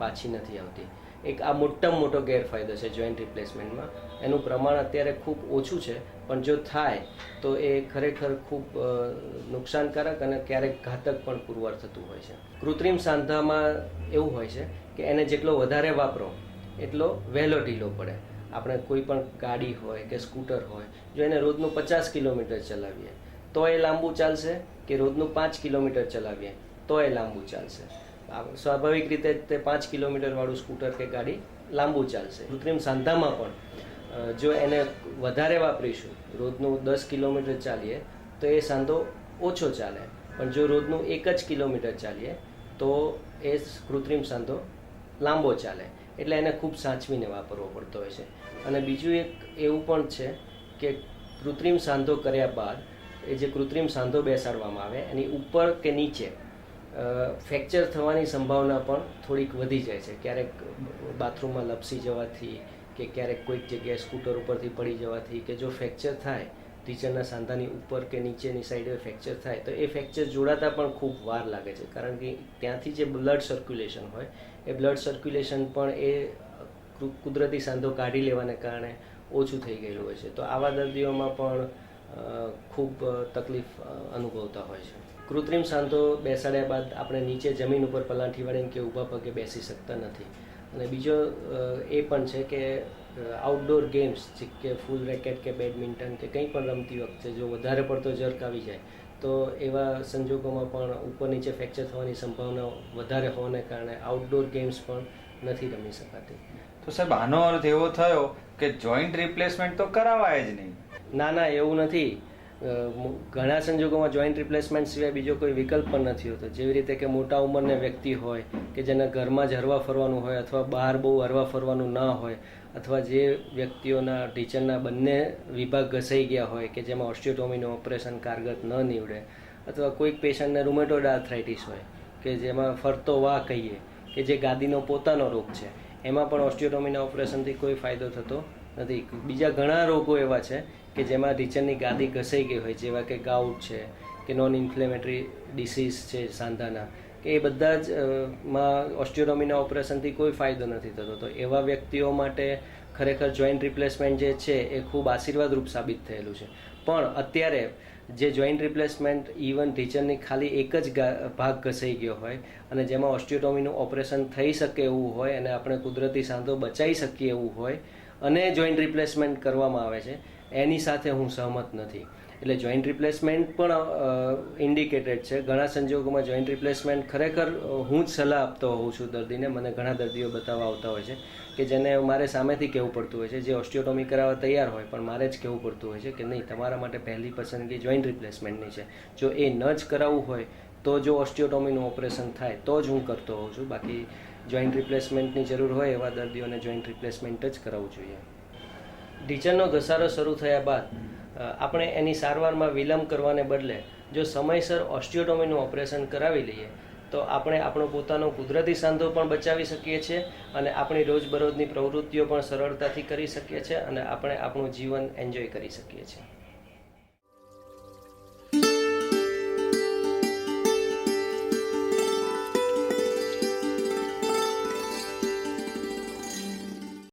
પાછી નથી આવતી. એક આ મોટામાં મોટો ગેરફાયદો છે જોઈન્ટ રિપ્લેસમેન્ટમાં. એનું પ્રમાણ અત્યારે ખૂબ ઓછું છે, પણ જો થાય તો એ ખરેખર ખૂબ નુકસાનકારક અને ક્યારેક ઘાતક પણ પુરવાર થતું હોય છે. કૃત્રિમ સાંધામાં એવું હોય છે કે એને જેટલો વધારે વાપરો એટલો વહેલો ઢીલો પડે. આપણે કોઈ પણ ગાડી હોય કે સ્કૂટર હોય, જો એને રોજનું 50 કિલોમીટર ચલાવીએ તો એ લાંબુ ચાલશે, કે રોજનું 5 કિલોમીટર ચલાવીએ તો એ લાંબુ ચાલશે. સ્વાભાવિક રીતે તે 5 કિલોમીટર વાળું સ્કૂટર કે ગાડી લાંબુ ચાલશે. કૃત્રિમ સાંધામાં પણ જો એને વધારે વાપરીશું, રોજનું 10 કિલોમીટર ચાલીએ તો એ સાંધો ઓછો ચાલે, પણ જો રોજનું 1 જ કિલોમીટર ચાલીએ તો એ કૃત્રિમ સાંધો લાંબો ચાલે. એટલે એને ખૂબ સાચવીને વાપરવો પડતો હોય છે. અને બીજું એક એવું પણ છે કે કૃત્રિમ સાંધો કર્યા બાદ એ જે કૃત્રિમ સાંધો બેસાડવામાં આવે એની ઉપર કે નીચે ફ્રેક્ચર થવાની સંભાવના પણ થોડીક વધી જાય છે. ક્યારેક બાથરૂમમાં લપસી જવાથી કે ક્યારેક કોઈક જગ્યાએ સ્કૂટર ઉપરથી પડી જવાથી કે જો ફ્રેક્ચર થાય, ટીચરના સાંધાની ઉપર કે નીચેની સાઈડે ફ્રેક્ચર થાય તો એ ફ્રેક્ચર જોડાતા પણ ખૂબ વાર લાગે છે. કારણ કે ત્યાંથી જે બ્લડ સર્ક્યુલેશન હોય એ બ્લડ સર્ક્યુલેશન પણ એ કુદરતી સાંધો કાઢી લેવાને કારણે ઓછું થઈ ગયેલું હોય છે. તો આવા દર્દીઓમાં પણ ખૂબ તકલીફ અનુભવતા હોય છે. કૃત્રિમ સાંધો બેસાડ્યા બાદ આપણે નીચે જમીન ઉપર પલાંઠી વાળીને કે ઊભા પગે બેસી શકતા નથી. અને બીજો એ પણ છે કે આઉટડોર ગેમ્સ કે ફૂલ રેકેટ કે બેડમિન્ટન કે કંઈ પણ રમતી વખતે જો વધારે પડતો જર્ક આવી જાય તો એવા સંજોગોમાં પણ ઉપર નીચે ફ્રેક્ચર થવાની સંભાવના વધારે હોવાને કારણે આઉટડોર ગેમ્સ પણ નથી રમી શકાતી. તો સાહેબ, આનો અર્થ એવો થયો કે જોઈન્ટ રિપ્લેસમેન્ટ તો કરાવાય જ નહીં? ના, એવું નથી. ઘણા સંજોગોમાં જોઈન્ટ રિપ્લેસમેન્ટ સિવાય બીજો કોઈ વિકલ્પ પણ નથી હોતો. જેવી રીતે કે મોટા ઉંમરના વ્યક્તિ હોય કે જેને ઘરમાં જ હરવા ફરવાનું હોય અથવા બહાર બહુ હરવા ફરવાનું ના હોય, અથવા જે વ્યક્તિઓના ટીચરના બંને વિભાગ ઘસાઈ ગયા હોય કે જેમાં ઓસ્ટિયોટોમીનું ઓપરેશન કારગત ન નીવડે, અથવા કોઈક પેશન્ટને રૂમેટોઇડ આર્થરાઇટિસ હોય કે જેમાં ફરતો વા કહીએ કે જે ગાદીનો પોતાનો રોગ છે, એમાં પણ ઓસ્ટિયોટોમીના ઓપરેશનથી કોઈ ફાયદો થતો નથી. બીજા ઘણા રોગો એવા છે કે જેમાં ટીચરની ગાદી ઘસાઈ ગઈ હોય, જેવા કે ગાઉટ છે કે નોન ઇન્ફ્લેમેટરી ડિસીઝ છે સાંધાના, કે એ બધા જ માં ઓસ્ટિયોટોમીના ઓપરેશનથી કોઈ ફાયદો નથી થતો. તો એવા વ્યક્તિઓ માટે ખરેખર જોઈન્ટ રિપ્લેસમેન્ટ જે છે એ ખૂબ આશીર્વાદરૂપ સાબિત થયેલું છે. પણ અત્યારે જે જોઈન્ટ રિપ્લેસમેન્ટ ઇવન ટીચરની ખાલી એક જ ભાગ ઘસાઈ ગયો હોય અને જેમાં ઓસ્ટિયોટોમીનું ઓપરેશન થઈ શકે એવું હોય અને આપણે કુદરતી સાંધો બચાવી શકીએ એવું હોય અને જોઈન્ટ રિપ્લેસમેન્ટ કરવામાં આવે છે, એની સાથે હું સહમત નથી. એટલે જોઈન્ટ રિપ્લેસમેન્ટ પણ ઇન્ડિકેટેડ છે. ઘણા સંજોગોમાં જોઈન્ટ રિપ્લેસમેન્ટ ખરેખર હું જ સલાહ આપતો હોઉં છું દર્દીને. મને ઘણા દર્દીઓ બતાવવા આવતા હોય છે કે જેને મારે સામેથી કહેવું પડતું હોય છે, જે ઓસ્ટિયોટોમી કરાવવા તૈયાર હોય પણ મારે જ કહેવું પડતું હોય છે કે નહીં, તમારા માટે પહેલી પસંદગી જોઈન્ટ રિપ્લેસમેન્ટની છે. જો એ ન જ કરાવવું હોય તો જો ઓસ્ટિયોટોમીનું ઓપરેશન થાય તો જ હું કરતો હોઉં છું. બાકી જોઈન્ટ રિપ્લેસમેન્ટની જરૂર હોય એવા દર્દીઓને જોઈન્ટ રિપ્લેસમેન્ટ જ કરાવવું જોઈએ. ઢીંચણનો ઘસારો શરૂ થયા બાદ આપણે એની સારવારમાં વિલંબ કરવાને બદલે જો સમયસર ઓસ્ટિયોટોમીનું ઓપરેશન કરાવી લઈએ તો આપણે આપણો પોતાનો કુદરતી સાંધો પણ બચાવી શકીએ છીએ અને આપણી રોજબરોજની પ્રવૃત્તિઓ પણ સરળતાથી કરી શકીએ છીએ અને આપણે આપણું જીવન એન્જોય કરી શકીએ છીએ.